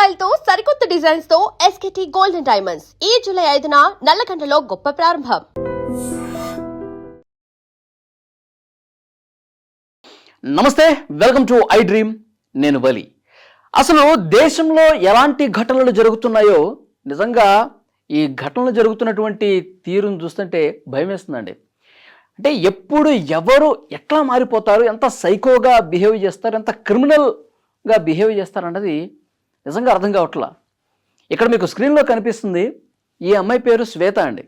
Style తో సరికొత్త designs తో ఎస్కేటీ గోల్డెన్ డైమండ్స్ ఈ జూలై 5న నల్లకంటలో గొప్ప ప్రారంభం. నమస్తే, వెల్కమ్ టు ఐ డ్రీమ్. నేను వలి. అసలు దేశంలో ఎలాంటి ఘటనలు జరుగుతున్నాయో నిజంగా ఈ ఘటనలు జరుగుతున్నటువంటి తీరును చూస్తుంటే భయం వేస్తుందండి. అంటే ఎప్పుడు ఎవరు ఎట్లా మారిపోతారు, ఎంత సైకోగా బిహేవ్ చేస్తారు, ఎంత క్రిమినల్గా బిహేవ్ చేస్తారన్నది నిజంగా అర్థం కావట్లా. ఇక్కడ మీకు స్క్రీన్లో కనిపిస్తుంది, ఈ అమ్మాయి పేరు శ్వేత అండి.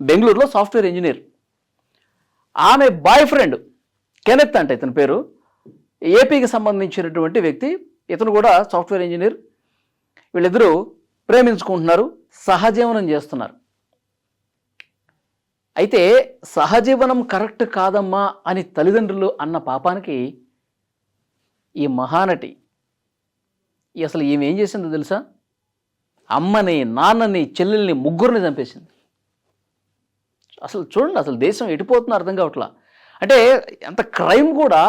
బెంగళూరులో సాఫ్ట్వేర్ ఇంజనీర్. ఆమె బాయ్ ఫ్రెండ్ కెనెత్ అంటే ఇతని పేరు, ఏపీకి సంబంధించినటువంటి వ్యక్తి. ఇతను కూడా సాఫ్ట్వేర్ ఇంజనీర్. వీళ్ళిద్దరూ ప్రేమించుకుంటున్నారు, సహజీవనం చేస్తున్నారు. అయితే సహజీవనం కరెక్ట్ కాదమ్మా అని తల్లిదండ్రులు అన్న పాపానికి ఈ మహానటి అసలు ఈమె ఏం చేసిందో తెలుసా? అమ్మని, నాన్నని, చెల్లెల్ని, ముగ్గురిని చంపేసింది. అసలు చూడండి, అసలు దేశం ఎటుపోతుందో అర్థం కావట్లా. అంటే ఎంత క్రైమ్ కూడా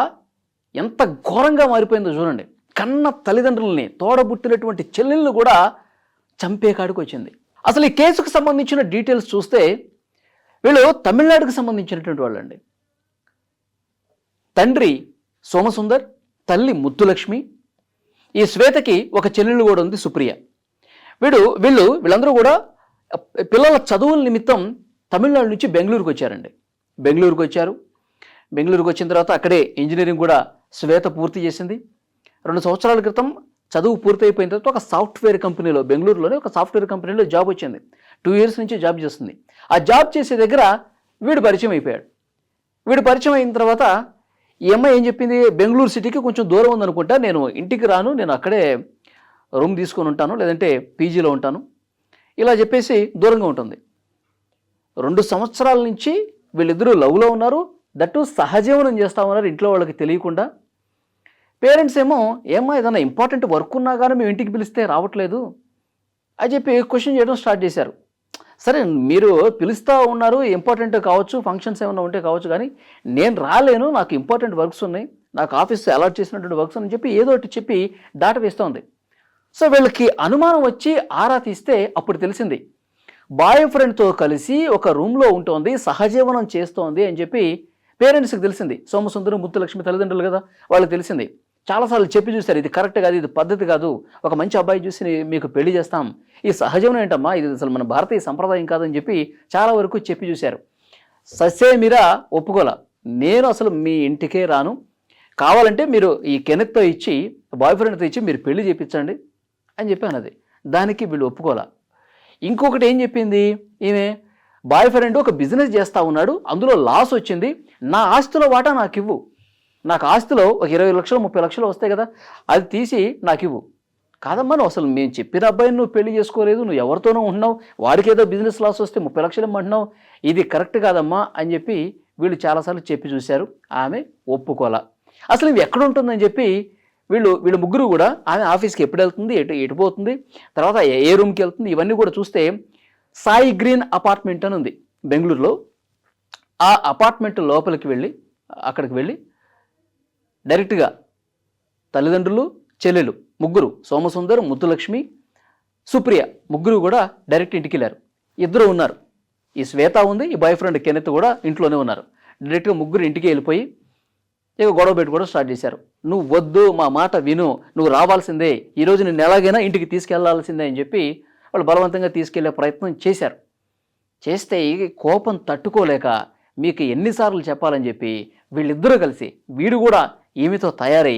ఎంత ఘోరంగా మారిపోయిందో చూడండి. కన్న తల్లిదండ్రులని, తోడబుట్టినటువంటి చెల్లెళ్ళు కూడా చంపే కాడికి వచ్చింది. అసలు ఈ కేసుకు సంబంధించిన డీటెయిల్స్ చూస్తే వీళ్ళు తమిళనాడుకు సంబంధించినటువంటి వాళ్ళండి. తండ్రి సోమసుందర్, తల్లి ముత్తులక్ష్మి. ఈ శ్వేతకి ఒక చెల్లెళ్ళు కూడా ఉంది, సుప్రియ. వీళ్ళందరూ కూడా పిల్లల చదువుల నిమిత్తం తమిళనాడు నుంచి బెంగళూరుకు వచ్చారండి. బెంగళూరుకు వచ్చిన తర్వాత అక్కడే ఇంజనీరింగ్ కూడా శ్వేత పూర్తి చేసింది. 2 సంవత్సరాల క్రితం చదువు పూర్తి అయిపోయిన తర్వాత ఒక సాఫ్ట్వేర్ కంపెనీలో, బెంగళూరులోనే ఒక సాఫ్ట్వేర్ కంపెనీలో జాబ్ వచ్చింది. 2 years నుంచి జాబ్ చేస్తుంది. ఆ జాబ్ చేసే దగ్గర వీడు పరిచయం అయిపోయాడు. వీడు పరిచయం అయిన తర్వాత ఈ అమ్మాయి ఏం చెప్పింది, బెంగళూరు సిటీకి కొంచెం దూరం ఉందనుకుంటా, నేను ఇంటికి రాను, నేను అక్కడే రూమ్ తీసుకొని ఉంటాను, లేదంటే పీజీలో ఉంటాను, ఇలా చెప్పేసి దూరంగా ఉంటుంది. 2 సంవత్సరాల నుంచి వీళ్ళిద్దరూ లవ్లో ఉన్నారు. దట్టు సహజీవనం చేస్తూ ఉన్నారు ఇంట్లో వాళ్ళకి తెలియకుండా. పేరెంట్స్ ఏమో, ఏమో ఏదైనా ఇంపార్టెంట్ వర్క్ ఉన్నా కానీ మేము ఇంటికి పిలిస్తే రావట్లేదు అని చెప్పి క్వశ్చన్ చేయడం స్టార్ట్ చేశారు. సరే, మీరు పిలుస్తూ ఉన్నారు, ఇంపార్టెంట్ కావచ్చు, ఫంక్షన్స్ ఏమైనా ఉంటే కావచ్చు, కానీ నేను రాలేను, నాకు ఇంపార్టెంట్ వర్క్స్ ఉన్నాయి, నాకు ఆఫీస్ అలాట్ చేసినటువంటి వర్క్స్ అని చెప్పి ఏదో ఒకటి చెప్పి దాట వేస్తూ ఉంది. సో వీళ్ళకి అనుమానం వచ్చి ఆరా తీస్తే అప్పుడు తెలిసింది, బాయ్ ఫ్రెండ్తో కలిసి ఒక రూమ్లో ఉంటుంది, సహజీవనం చేస్తోంది అని చెప్పి పేరెంట్స్కి తెలిసింది. సోమసుందరం, ముత్తులక్ష్మి తల్లిదండ్రులు కదా, వాళ్ళకి తెలిసింది. చాలాసార్లు చెప్పి చూశారు, ఇది కరెక్ట్ కాదు, ఇది పద్ధతి కాదు, ఒక మంచి అబ్బాయి చూసి మీకు పెళ్లి చేస్తాం, ఈ సహజీవనం ఏంటమ్మా, ఇది అసలు మన భారతీయ సంప్రదాయం కాదని చెప్పి చాలా వరకు చెప్పి చూశారు. ససేమిరా ఒప్పుకోలా, నేను అసలు మీ ఇంటికే రాను, కావాలంటే మీరు ఈ కెనెత్తో ఇచ్చి, బాయ్ ఫ్రెండ్తో ఇచ్చి మీరు పెళ్లి చేయించండి అని చెప్పి అన్నది. దానికి వీళ్ళు ఒప్పుకోలా. ఇంకొకటి ఏం చెప్పింది ఈమె, బాయ్ ఫ్రెండ్ ఒక బిజినెస్ చేస్తూ ఉన్నాడు, అందులో లాస్ వచ్చింది, నా ఆస్తిలో వాటా నాకు ఇవ్వు, నాకు ఆస్తిలో ఒక 20 లక్షలు 30 లక్షలు వస్తాయి కదా, అది తీసి నాకు ఇవ్వు. కాదమ్మా, నువ్వు అసలు మేము చెప్పిన అబ్బాయిని నువ్వు పెళ్లి చేసుకోలేదు, నువ్వు ఎవరితోనో ఉంటున్నావు, వాడికి ఏదో బిజినెస్ లాస్ వస్తే 30 లక్షలు ఇమ్మంటున్నావు, ఇది కరెక్ట్ కాదమ్మా అని చెప్పి వీళ్ళు చాలాసార్లు చెప్పి చూశారు. ఆమె ఒప్పుకోలా. అసలు ఇవి ఎక్కడ ఉంటుందని చెప్పి వీళ్ళు ముగ్గురు కూడా, ఆమె ఆఫీస్కి ఎప్పుడు వెళ్తుంది, ఎటు పోతుంది, తర్వాత ఏ రూమ్కి వెళ్తుంది, ఇవన్నీ కూడా చూస్తే సాయి గ్రీన్ అపార్ట్మెంట్ అని ఉంది బెంగళూరులో. ఆ అపార్ట్మెంట్ లోపలికి అక్కడికి వెళ్ళి డైరెక్ట్గా తల్లిదండ్రులు, చెల్లెలు ముగ్గురు, సోమసుందర్, ముత్తులక్ష్మి, సుప్రియ ముగ్గురు కూడా డైరెక్ట్ ఇంటికి వెళ్ళారు. ఇద్దరు ఉన్నారు, ఈ శ్వేత ఉంది, ఈ బాయ్ ఫ్రెండ్ కెనెత్ కూడా ఇంట్లోనే ఉన్నారు. డైరెక్ట్గా ముగ్గురు ఇంటికి వెళ్ళిపోయి ఇక గొడవ పెట్టుకోవడం స్టార్ట్ చేశారు. నువ్వు వద్దు, మా మాట విను, నువ్వు రావాల్సిందే, ఈరోజు నేను ఎలాగైనా ఇంటికి తీసుకెళ్లాల్సిందే అని చెప్పి వాళ్ళు బలవంతంగా తీసుకెళ్లే ప్రయత్నం చేశారు. చేస్తే కోపం తట్టుకోలేక మీకు ఎన్నిసార్లు చెప్పాలని చెప్పి వీళ్ళిద్దరూ కలిసి, వీడు కూడా ఈమెతో తయారై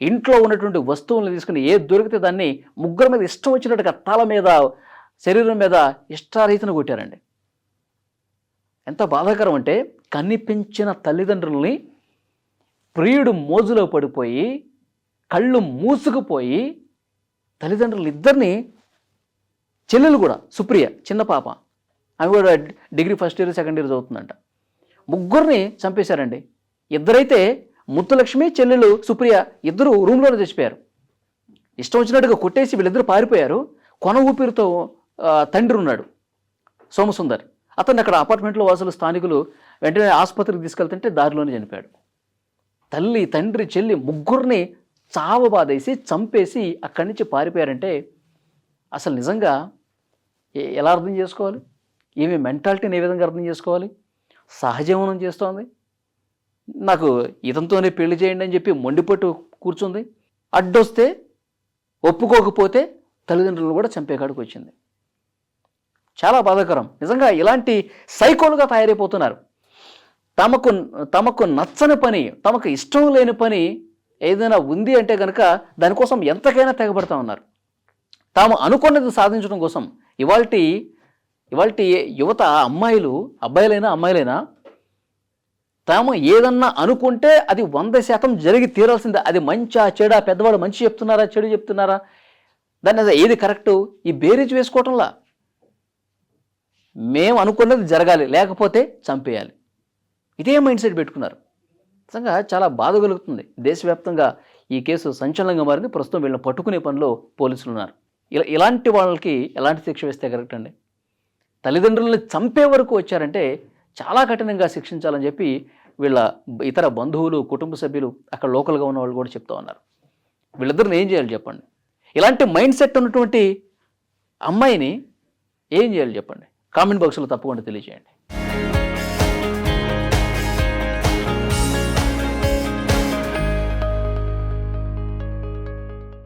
ఇంట్లో ఉన్నటువంటి వస్తువులను తీసుకుని ఏది దొరికితే దాన్ని ముగ్గురు మీద ఇష్టం వచ్చినట్టుగా తల మీద, శరీరం మీద ఇష్టారీతిని కొట్టారండి. ఎంత బాధాకరం అంటే, కనిపించిన తల్లిదండ్రుల్ని ప్రియుడు మోజులో పడిపోయి కళ్ళు మూసుకుపోయి తల్లిదండ్రులు ఇద్దరిని, చెల్లెలు కూడా సుప్రియ చిన్న పాప, ఆమె కూడా degree first year second year చదువుతుందంట, ముగ్గురిని చంపేశారండి. ఇద్దరైతే ముత్తులక్ష్మి, చెల్లెలు సుప్రియ ఇద్దరు రూమ్లోనే చచ్చిపోయారు. ఇష్టం వచ్చినట్టుగా కొట్టేసి వీళ్ళిద్దరూ పారిపోయారు. కొన ఊపిరితో తండ్రి ఉన్నాడు సోమసుందర్, అతన్ని అక్కడ అపార్ట్మెంట్లో వాసులు, స్థానికులు వెంటనే ఆసుపత్రికి తీసుకెళ్తుంటే దారిలోనే చనిపోయాడు. తల్లి, తండ్రి, చెల్లి ముగ్గురిని చావబాదేసి చంపేసి అక్కడి నుంచి పారిపోయారంటే అసలు నిజంగా ఎలా అర్థం చేసుకోవాలి? ఈమె మెంటాలిటీని ఏ విధంగా అర్థం చేసుకోవాలి? సహజీవనం చేస్తోంది, నాకు ఇతనితోనే పెళ్లి చేయండి అని చెప్పి మొండిపట్టు కూర్చుంది, అడ్డొస్తే ఒప్పుకోకపోతే తల్లిదండ్రులను కూడా చంపేకాడికి వచ్చింది. చాలా బాధాకరం. నిజంగా ఇలాంటి సైకోలుగా తయారైపోతున్నారు. తమకు నచ్చని పని, తమకు ఇష్టం లేని పని ఏదైనా ఉంది అంటే కనుక దానికోసం ఎంతకైనా తెగబడతా ఉన్నారు. తాము అనుకున్నది సాధించడం కోసం ఇవాల్టి యువత, అబ్బాయిలైనా తాము ఏదన్నా అనుకుంటే అది 100% జరిగి తీరాల్సిందే. అది మంచా చెడా, పెద్దవాళ్ళు మంచి చెప్తున్నారా చెడు చెప్తున్నారా, దాన్ని ఏది కరెక్టు, ఈ బేరీజ్ వేసుకోవటంలా మేము అనుకున్నది జరగాలి, లేకపోతే చంపేయాలి. ఇదే మైండ్ సెట్ పెట్టుకున్నారు. నిజంగా చాలా బాధ కలుగుతుంది. దేశవ్యాప్తంగా ఈ కేసు సంచలనంగా మారింది. ప్రస్తుతం వీళ్ళని పట్టుకునే పనిలో పోలీసులు ఉన్నారు. ఇలాంటి వాళ్ళకి ఎలాంటి శిక్ష వేస్తే కరెక్ట్ అండి? తల్లిదండ్రులని చంపే వరకు వచ్చారంటే చాలా కఠినంగా శిక్షించాలని చెప్పి వీళ్ళ ఇతర బంధువులు, కుటుంబ సభ్యులు, అక్కడ లోకల్గా ఉన్న వాళ్ళు కూడా చెప్తా ఉన్నారు. వీళ్ళిద్దరిని ఏం చేయాలి చెప్పండి? ఇలాంటి మైండ్ సెట్ ఉన్నటువంటి అమ్మాయిని ఏం చేయాలి చెప్పండి? కామెంట్ బాక్స్లో తప్పకుండా తెలియజేయండి.